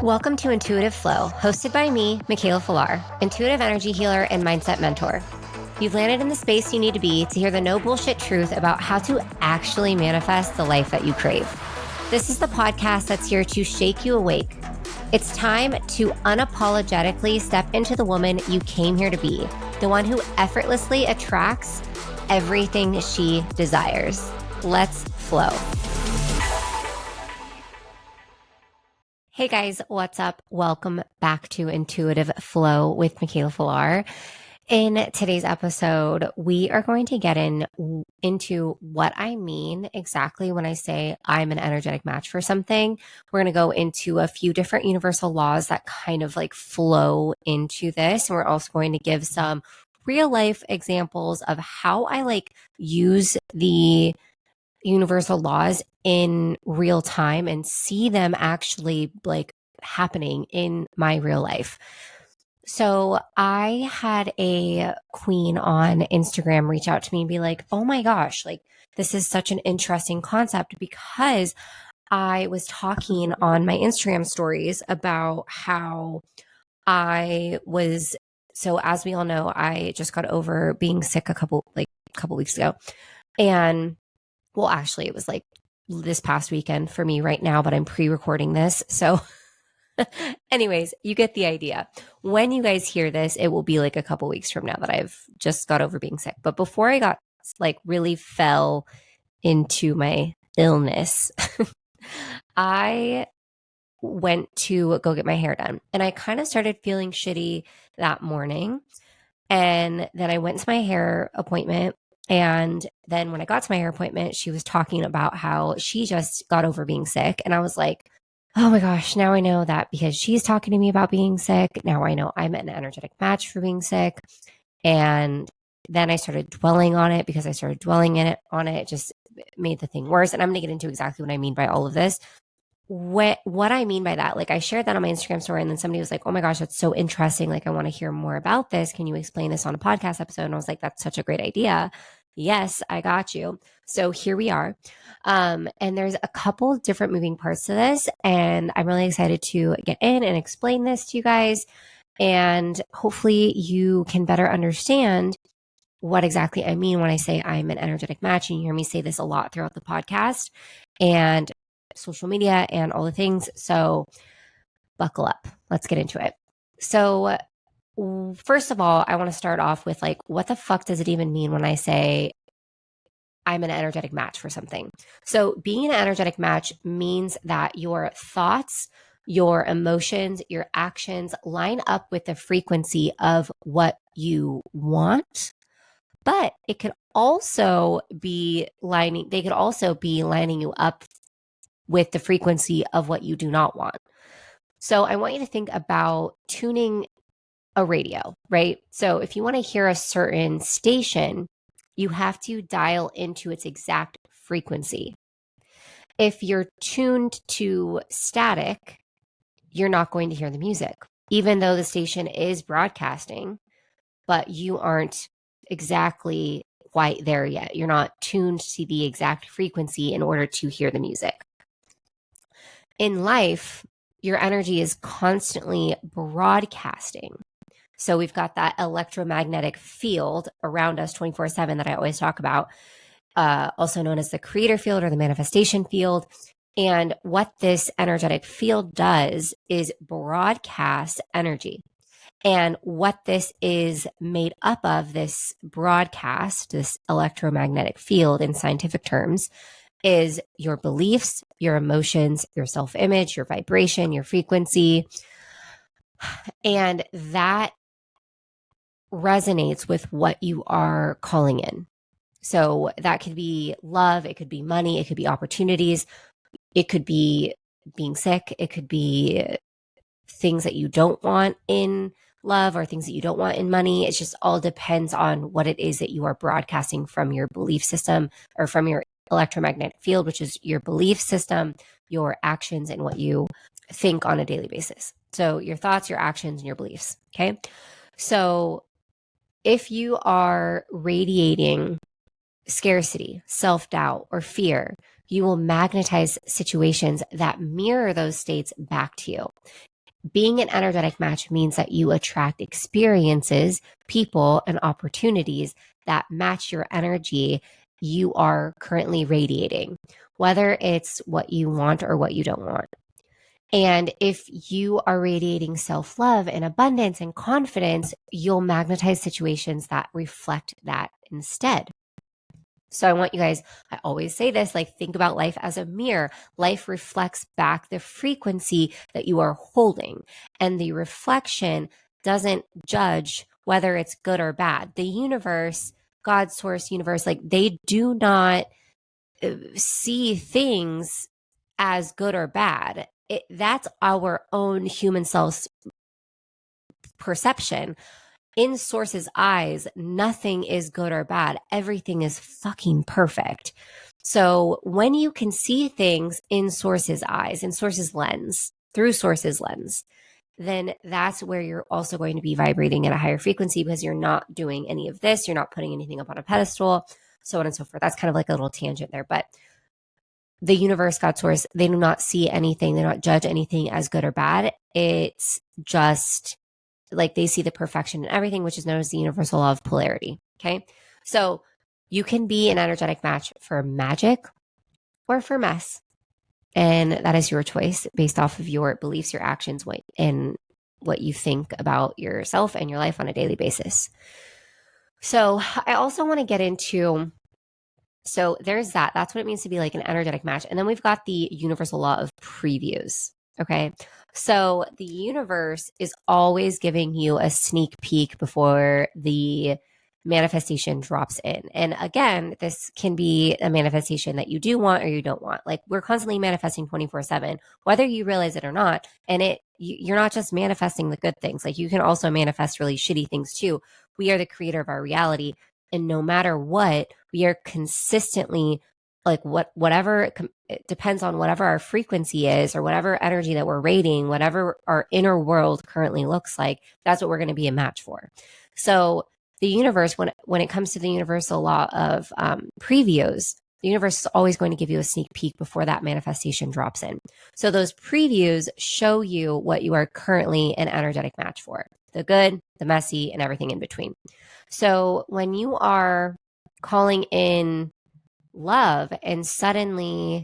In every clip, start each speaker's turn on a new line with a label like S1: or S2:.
S1: Welcome to Intuitive Flow, hosted by me, Mikaela, intuitive energy healer and mindset mentor. You've landed in the space you need to be to hear the no bullshit truth about how to actually manifest the life that you crave. This is the podcast that's here to shake you awake. It's time to unapologetically step into the woman you came here to be, the one who effortlessly attracts everything she desires. Let's flow. Hey guys, what's up? Welcome back to Intuitive Flow with Mikaela. In today's episode, we are going to get into what I mean exactly when I say I'm an energetic match for something. We're going to go into a few different universal laws that kind of like flow into this. And we're also going to give some real life examples of how I use the universal laws in real time and see them actually happening in my real life. So I had a queen on Instagram reach out to me and be like, oh my gosh, this is such an interesting concept, because I was talking on my Instagram stories about how so as we all know, I just got over being sick a couple weeks ago. And well, actually it was this past weekend for me right now, but I'm pre-recording this. So anyways, you get the idea. When you guys hear this, it will be a couple weeks from now that I've just got over being sick. But before I got really fell into my illness, I went to go get my hair done. And I kind of started feeling shitty that morning. And then I went to my hair appointment. And then when I got to my hair appointment, she was talking about how she just got over being sick. And I was like, oh my gosh, now I know that because she's talking to me about being sick. Now I know I'm an energetic match for being sick. And then I started dwelling on it because I started dwelling on it. It just made the thing worse. And I'm going to get into exactly what I mean by all of this. What I mean by that, I shared that on my Instagram story, and then somebody was like, oh my gosh, that's so interesting. I want to hear more about this. Can you explain this on a podcast episode? And I was like, that's such a great idea. Yes, I got you. So here we are. And there's a couple different moving parts to this, and I'm really excited to get in and explain this to you guys. And hopefully you can better understand what exactly I mean when I say I'm an energetic match. And you hear me say this a lot throughout the podcast and social media and all the things. So buckle up. Let's get into it. So first of all, I want to start off with what the fuck does it even mean when I say I'm an energetic match for something? So being an energetic match means that your thoughts, your emotions, your actions line up with the frequency of what you want. But it could also be lining you up with the frequency of what you do not want. So I want you to think about tuning a radio, right? So if you want to hear a certain station, you have to dial into its exact frequency. If you're tuned to static, you're not going to hear the music, even though the station is broadcasting, but you aren't exactly quite there yet. You're not tuned to the exact frequency in order to hear the music. In life, your energy is constantly broadcasting. So we've got that electromagnetic field around us 24/7 that I always talk about, also known as the creator field or the manifestation field. And what this energetic field does is broadcast energy. And what this is made up of, this broadcast, this electromagnetic field in scientific terms, is your beliefs, your emotions, your self-image, your vibration, your frequency. And that resonates with what you are calling in. So that could be love, it could be money, it could be opportunities, it could be being sick, it could be things that you don't want in love or things that you don't want in money. It just all depends on what it is that you are broadcasting from your belief system or from your electromagnetic field, which is your belief system, your actions, and what you think on a daily basis. So your thoughts, your actions, and your beliefs. Okay. So if you are radiating scarcity, self-doubt, or fear, you will magnetize situations that mirror those states back to you. Being an energetic match means that you attract experiences, people, and opportunities that match your energy you are currently radiating, whether it's what you want or what you don't want. And if you are radiating self love and abundance and confidence, you'll magnetize situations that reflect that instead. So I want you guys, I always say this, like think about life as a mirror. Life reflects back the frequency that you are holding, and the reflection doesn't judge whether it's good or bad. The universe, God, source, universe, like they do not see things as good or bad. That's our own human self perception. In source's eyes, nothing is good or bad. Everything is fucking perfect. So when you can see things in source's eyes, in source's lens, through source's lens, then that's where you're also going to be vibrating at a higher frequency, because you're not doing any of this. You're not putting anything up on a pedestal, so on and so forth. That's kind of like a little tangent there. But the universe, God, source, they do not see anything. They do not judge anything as good or bad. It's just like they see the perfection in everything, which is known as the universal law of polarity. Okay. So you can be an energetic match for magic or for mess. And that is your choice based off of your beliefs, your actions, and what you think about yourself and your life on a daily basis. So I also want to get into, so there's that. That's what it means to be like an energetic match. And then we've got the universal law of previews. Okay. So the universe is always giving you a sneak peek before the manifestation drops in. And again, this can be a manifestation that you do want or you don't want. Like we're constantly manifesting 24/7, whether you realize it or not. And you're not just manifesting the good things. Like you can also manifest really shitty things too. We are the creator of our reality. And no matter what, we are consistently like whatever, it depends on whatever our frequency is or whatever energy that we're rating, whatever our inner world currently looks like, that's what we're going to be a match for. So the universe, when it comes to the universal law of previews, the universe is always going to give you a sneak peek before that manifestation drops in. So those previews show you what you are currently an energetic match for, the good, the messy, and everything in between. So when you are calling in love and suddenly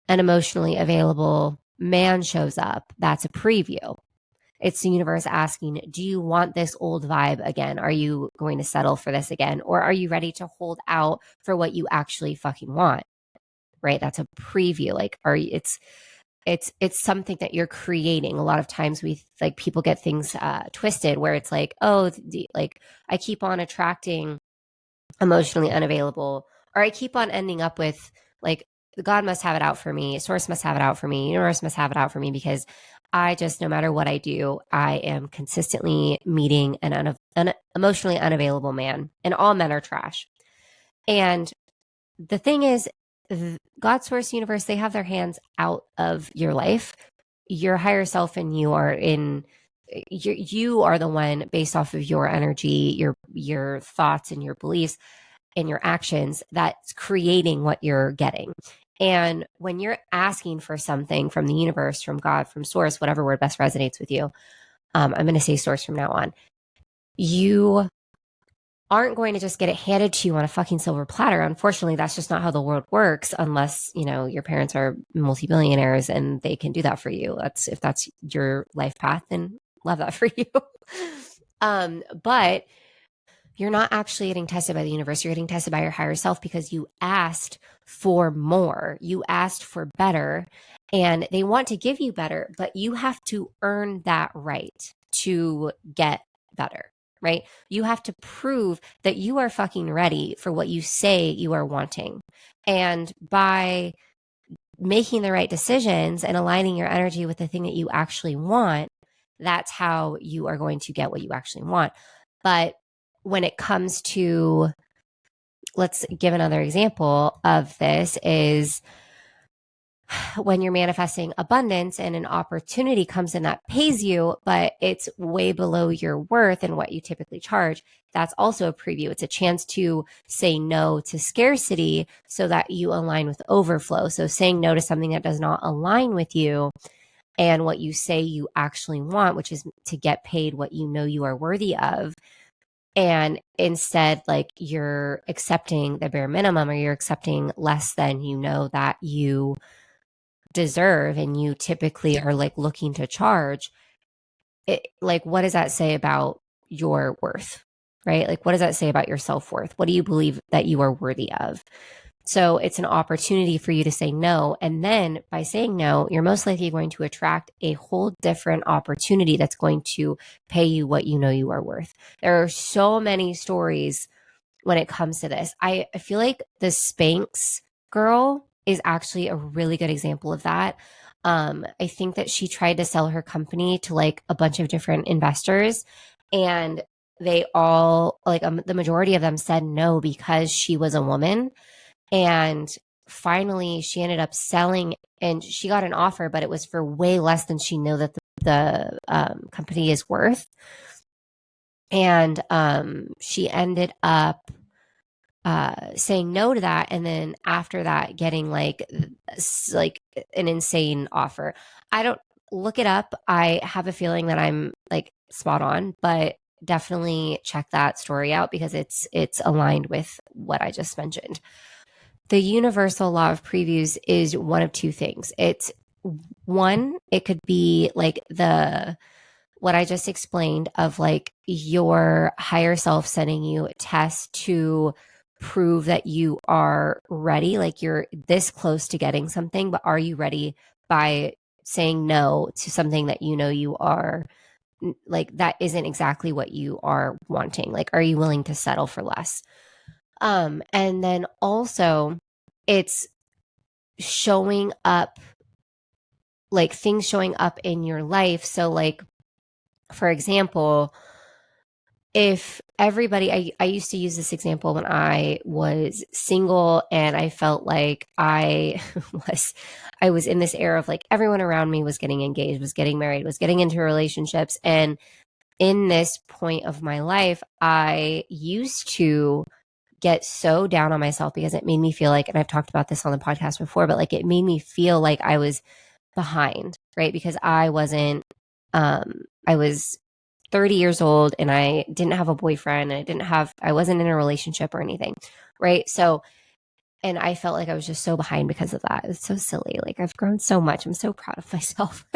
S1: an emotionally available man shows up, that's a preview. It's the universe asking, do you want this old vibe again? Are you going to settle for this again? Or are you ready to hold out for what you actually fucking want? Right? That's a preview. Like, it's something that you're creating. A lot of times we like people get things twisted where it's like, oh, like I keep on attracting emotionally unavailable, or I keep on ending up with like God must have it out for me, source must have it out for me, universe must have it out for me, because I just, no matter what I do, I am consistently meeting an emotionally unavailable man, and all men are trash. And the thing is, God, source, universe, they have their hands out of your life. Your higher self and you are in, you are the one based off of your energy, your thoughts and your beliefs and your actions that's creating what you're getting. And when you're asking for something from the universe, from God, from source, whatever word best resonates with you, I'm going to say source from now on, you aren't going to just get it handed to you on a fucking silver platter. Unfortunately, that's just not how the world works, unless, you know, your parents are multi-billionaires and they can do that for you. If that's your life path, then love that for you. But you're not actually getting tested by the universe. You're getting tested by your higher self because you asked for more. You asked for better, and they want to give you better, but you have to earn that right to get better, right? You have to prove that you are fucking ready for what you say you are wanting. And by making the right decisions and aligning your energy with the thing that you actually want, that's how you are going to get what you actually want. But when it comes to, let's give another example of this, is when you're manifesting abundance and an opportunity comes in that pays you, but it's way below your worth and what you typically charge, that's also a preview. It's a chance to say no to scarcity so that you align with overflow. So saying no to something that does not align with you and what you say you actually want, which is to get paid what you know you are worthy of. And instead, like you're accepting the bare minimum or you're accepting less than you know that you deserve and you typically are like looking to charge it, like what does that say about your worth, right? Like what does that say about your self-worth? What do you believe that you are worthy of? So it's an opportunity for you to say no, and then by saying no, you're most likely going to attract a whole different opportunity that's going to pay you what you know you are worth. There are so many stories when it comes to this. I feel like the Spanx girl is actually a really good example of that. I think that she tried to sell her company to like a bunch of different investors, and they all, like the majority of them said no because she was a woman. And finally, she ended up selling, and she got an offer, but it was for way less than she knew that the company is worth. And she ended up saying no to that, and then after that getting like an insane offer. I don't, look it up. I have a feeling that I'm like spot on, but definitely check that story out because it's aligned with what I just mentioned. The universal law of previews is one of two things. It's one, it could be like the what I just explained of like your higher self sending you tests to prove that you are ready, like you're this close to getting something, but are you ready by saying no to something that you know you are like that isn't exactly what you are wanting? Like, are you willing to settle for less? And then also it's showing up, like things showing up in your life. So like, for example, if everybody, I used to use this example when I was single and I felt like I was in this era of like everyone around me was getting engaged, was getting married, was getting into relationships. And in this point of my life, I used to get so down on myself because it made me feel like, and I've talked about this on the podcast before, but like it made me feel like I was behind, right? Because I was 30 years old and I didn't have a boyfriend and I wasn't in a relationship or anything, right? So, and I felt like I was just so behind because of that. It's so silly. Like I've grown so much. I'm so proud of myself.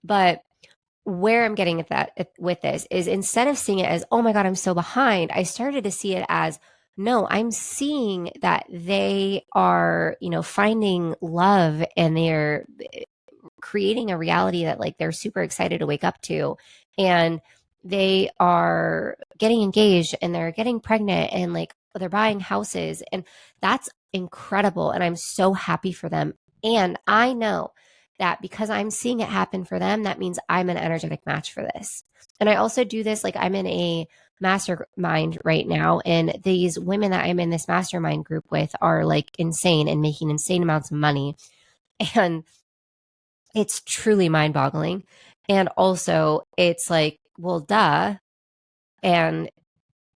S1: But where I'm getting at that with this is instead of seeing it as, oh my God, I'm so behind, I started to see it as, no, I'm seeing that they are, finding love and they're creating a reality that like they're super excited to wake up to. And they are getting engaged and they're getting pregnant and like they're buying houses. And that's incredible. And I'm so happy for them. And I know that because I'm seeing it happen for them, that means I'm an energetic match for this. And I also do this, like I'm in a mastermind right now, and these women that I'm in this mastermind group with are like insane and making insane amounts of money. And it's truly mind boggling. And also, it's like, well, duh. And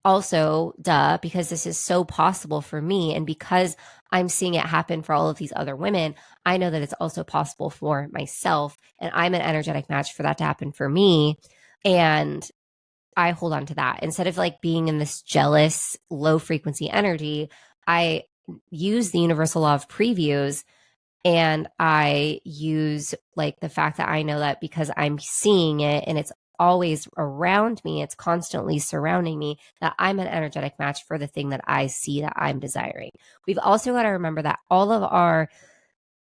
S1: also, duh, because this is so possible for me. And because I'm seeing it happen for all of these other women, I know that it's also possible for myself. And I'm an energetic match for that to happen for me. And I hold on to that instead of like being in this jealous, low frequency energy. I use the universal law of previews, and I use like the fact that I know that because I'm seeing it and it's always around me, it's constantly surrounding me, that I'm an energetic match for the thing that I see that I'm desiring. We've also got to remember that all of our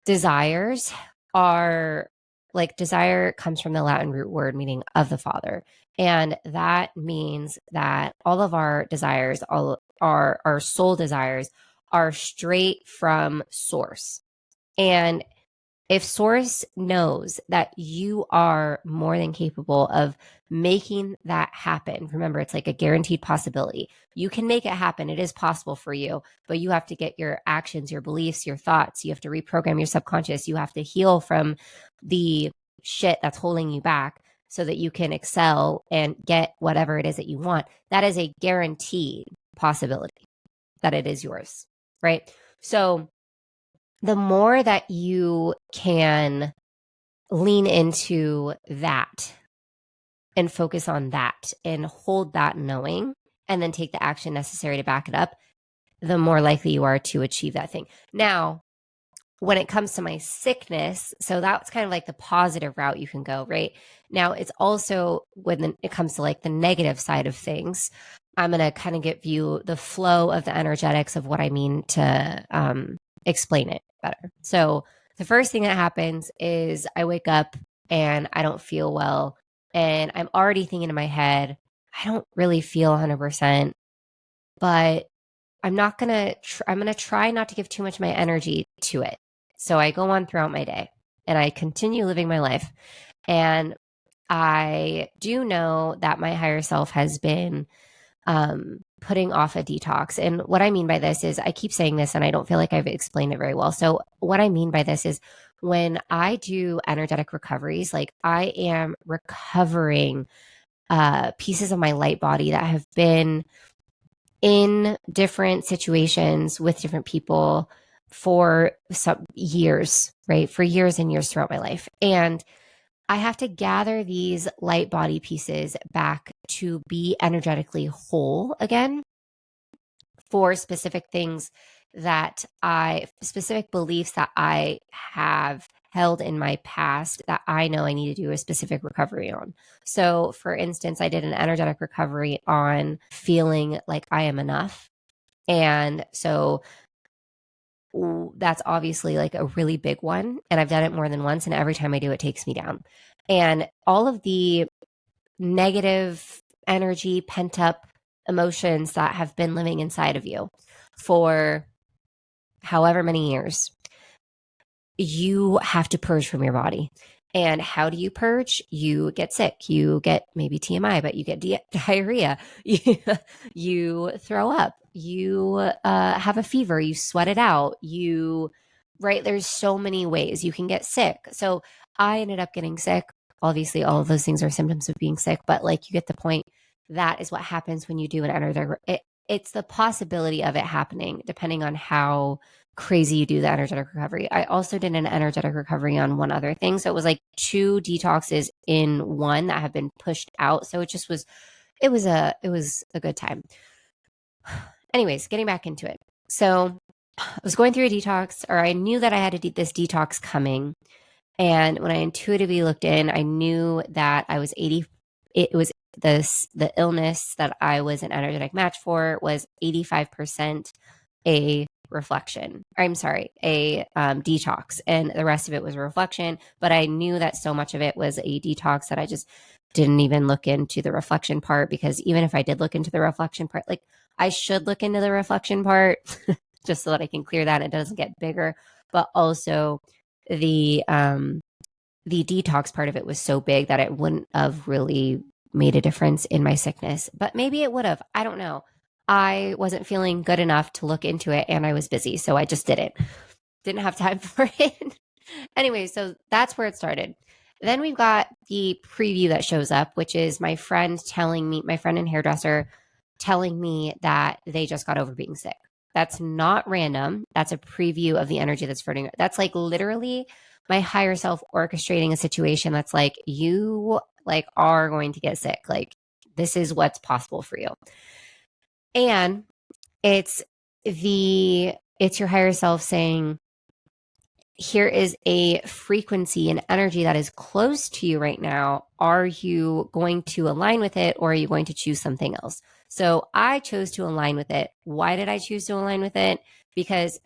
S1: desires are like, desire comes from the Latin root word meaning of the Father. And that means that all of our desires, all our soul desires, are straight from source. And If source knows that you are more than capable of making that happen, remember, it's like a guaranteed possibility. You can make it happen. It is possible for you, but you have to get your actions, your beliefs, your thoughts. You have to reprogram your subconscious. You have to heal from the shit that's holding you back so that you can excel and get whatever it is that you want. That is a guaranteed possibility that it is yours, right? So the more that you can lean into that and focus on that and hold that knowing and then take the action necessary to back it up, the more likely you are to achieve that thing. Now, when it comes to my sickness, so that's kind of like the positive route you can go, right? Now, it's also when it comes to like the negative side of things, I'm going to kind of give you the flow of the energetics of what I mean to explain it better. So the first thing that happens is I wake up and I don't feel well. And I'm already thinking in my head, I don't really feel 100%, but I'm not going to, I'm going to try not to give too much of my energy to it. So I go on throughout my day and I continue living my life. And I do know that my higher self has been putting off a detox. And what I mean by this is I keep saying this and I don't feel like I've explained it very well. So what I mean by this is when I do energetic recoveries, like I am recovering pieces of my light body that have been in different situations with different people for some years, right? For years and years throughout my life. And I have to gather these light body pieces back to be energetically whole again for specific things specific beliefs that I have held in my past that I know I need to do a specific recovery on. So, for instance, I did an energetic recovery on feeling like I am enough. And so that's obviously like a really big one. And I've done it more than once. And every time I do, it takes me down. And all of the negative energy, pent up emotions that have been living inside of you for however many years, you have to purge from your body. And how do you purge? You get sick. You get maybe TMI, but you get diarrhea. You throw up. You have a fever. You sweat it out. Right? There's so many ways you can get sick. So I ended up getting sick. Obviously, all of those things are symptoms of being sick, but like you get the point. That is what happens when you do an energetic. It's the possibility of it happening depending on how crazy you do the energetic recovery. I also did an energetic recovery on one other thing. So it was like 2 detoxes in one that have been pushed out. So it was a good time. Anyways, getting back into it. So I was going through a detox, or I knew that I had this detox coming. And when I intuitively looked in, I knew that I was 80. It was the illness that I was an energetic match for was 85% a reflection. I'm sorry, a detox, and the rest of it was a reflection. But I knew that so much of it was a detox that I just didn't even look into the reflection part, because even if I did look into the reflection part, like I should look into the reflection part just so that I can clear that and it doesn't get bigger. But also the detox part of it was so big that it wouldn't have really made a difference in my sickness, but maybe it would have. I don't know. I wasn't feeling good enough to look into it and I was busy. So I just didn't have time for it. Anyway, so that's where it started. Then we've got the preview that shows up, which is my friend and hairdresser telling me that they just got over being sick. That's not random. That's a preview of the energy that's floating. That's like literally my higher self orchestrating a situation that's like, you like are going to get sick. Like this is what's possible for you. And it's your higher self saying, here is a frequency and energy that is close to you right now. Are you going to align with it, or are you going to choose something else? So I chose to align with it. Why did I choose to align with it?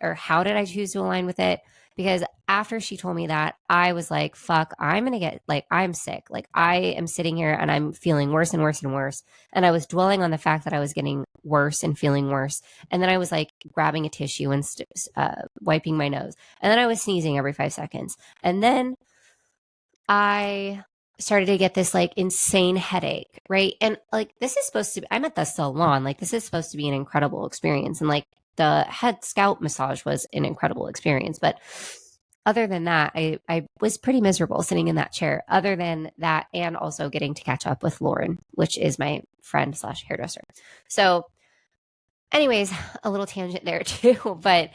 S1: How did I choose to align with it? because after she told me that, I was like, fuck, I'm going to get I'm sick. Like I am sitting here and I'm feeling worse and worse and worse. And I was dwelling on the fact that I was getting worse and feeling worse. And then I was like grabbing a tissue and wiping my nose. And then I was sneezing every 5 seconds. And then I started to get this like insane headache, right? And like this is supposed to be, I'm at the salon, like this is supposed to be an incredible experience. And like the head scalp massage was an incredible experience. But other than that, I was pretty miserable sitting in that chair. Other than that, and also getting to catch up with Lauren, which is my friend / hairdresser. So anyways, a little tangent there too. But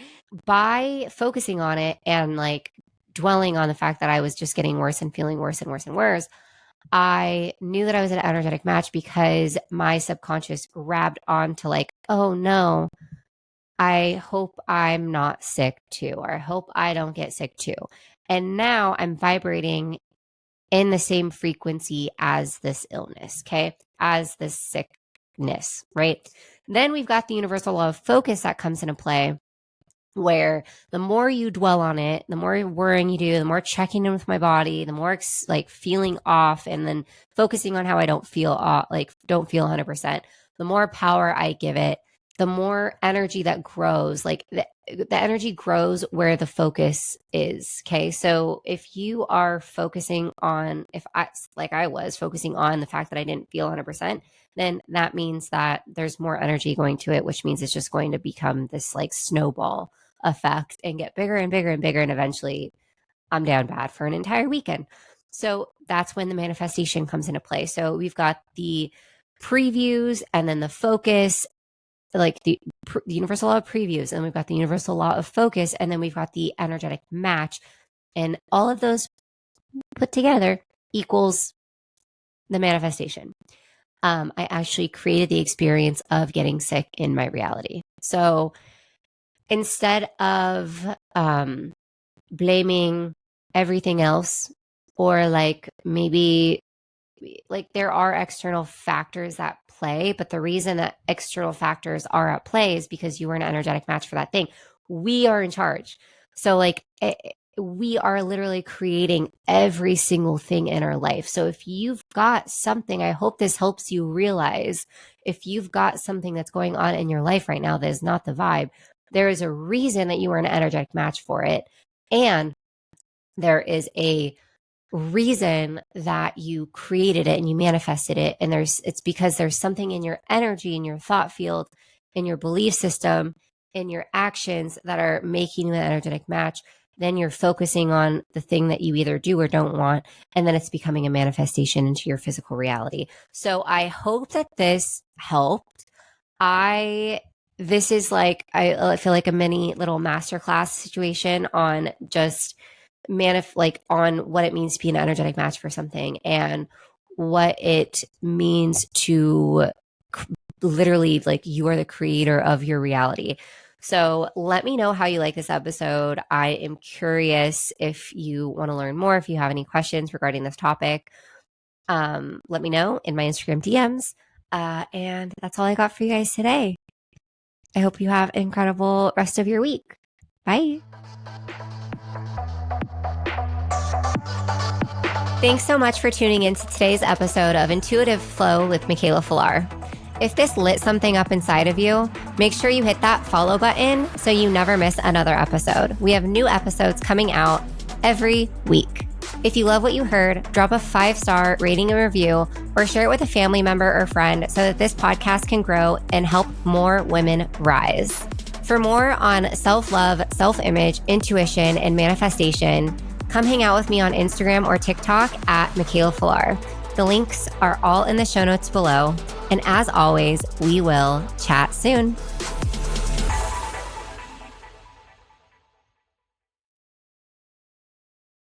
S1: by focusing on it and like dwelling on the fact that I was just getting worse and feeling worse and worse and worse, I knew that I was an energetic match because my subconscious grabbed on to like, oh no, I hope I'm not sick too, or I hope I don't get sick too. And now I'm vibrating in the same frequency as this illness, okay, as this sickness, right? Then we've got the universal law of focus that comes into play, where the more you dwell on it, the more worrying you do, the more checking in with my body, the more like feeling off and then focusing on how I don't feel off, like don't feel 100%, the more power I give it, the more energy that grows, like the energy grows where the focus is. Okay. So if you are focusing on, if I, like I was focusing on the fact that I didn't feel 100%, then that means that there's more energy going to it, which means it's just going to become this like snowball effect and get bigger and bigger and bigger. And eventually I'm down bad for an entire weekend. So that's when the manifestation comes into play. So we've got the previews and then the focus, like the universal law of previews, and we've got the universal law of focus, and then we've got the energetic match. And all of those put together equals the manifestation. I actually created the experience of getting sick in my reality. So instead of blaming everything else, or like maybe like there are external factors that play, but the reason that external factors are at play is because you were an energetic match for that thing. We are in charge. So like we are literally creating every single thing in our life. So if you've got something, I hope this helps you realize, if you've got something that's going on in your life right now that is not the vibe, there is a reason that you are an energetic match for it. And there is a reason that you created it and you manifested it. And it's because there's something in your energy, in your thought field, in your belief system, in your actions that are making you an energetic match. Then you're focusing on the thing that you either do or don't want. And then it's becoming a manifestation into your physical reality. So I hope that this helped. This is like, I feel like a mini little masterclass situation on just on what it means to be an energetic match for something and what it means to literally, like, you are the creator of your reality. So let me know how you like this episode. I am curious if you want to learn more, if you have any questions regarding this topic, let me know in my Instagram DMs. And that's all I got for you guys today. I hope you have an incredible rest of your week. Bye. Thanks so much for tuning in to today's episode of Intuitive Flow with Mikaela Falar. If this lit something up inside of you, make sure you hit that follow button so you never miss another episode. We have new episodes coming out every week. If you love what you heard, drop a 5-star rating and review, or share it with a family member or friend so that this podcast can grow and help more women rise. For more on self-love, self-image, intuition, and manifestation, come hang out with me on Instagram or TikTok at Mikaela Falar. The links are all in the show notes below. And as always, we will chat soon.